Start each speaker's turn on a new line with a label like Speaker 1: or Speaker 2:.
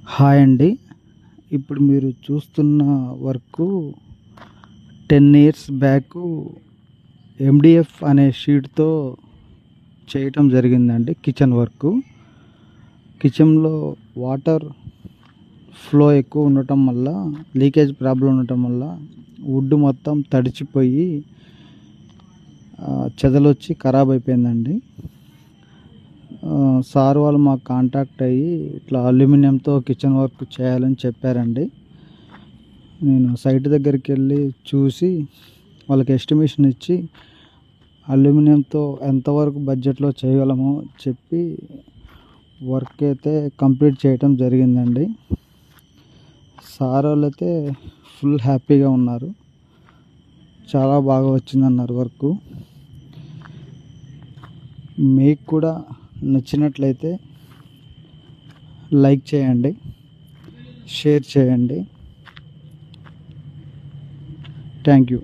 Speaker 1: Hi అండి. ఇప్పుడు మీరు చూస్తున్న వర్కు 10 ఇయర్స్ బ్యాకు ఎండిఎఫ్ అనే షీట్‌తో చేయటం జరిగిందండి. Kitchen work. కిచెన్‌లో వాటర్ ఫ్లో ఎక్కువ ఉండటం వల్ల, లీకేజ్ ప్రాబ్లం ఉండటం వల్ల వుడ్ మొత్తం తడిచిపోయి చెదలొచ్చి ఖరాబ్ అయిపోయిందండి. సార్ వాళ్ళు మాకు కాంటాక్ట్ అయ్యి ఇట్లా అల్యూమినియంతో కిచెన్ వర్క్ చేయాలని చెప్పారండి. నేను సైట్ దగ్గరికి వెళ్ళి చూసి వాళ్ళకి ఎస్టిమేషన్ ఇచ్చి అల్యూమినియంతో ఎంతవరకు బడ్జెట్లో చేయగలమో చెప్పి వర్క్ అయితే కంప్లీట్ చేయటం జరిగిందండి. సార్ వాళ్ళైతే ఫుల్ హ్యాపీగా ఉన్నారు. చాలా బాగా వచ్చిందన్నారు వర్కు. మీకు కూడా నచ్చినట్లయితే లైక్ చేయండి, షేర్ చేయండి. Thank you.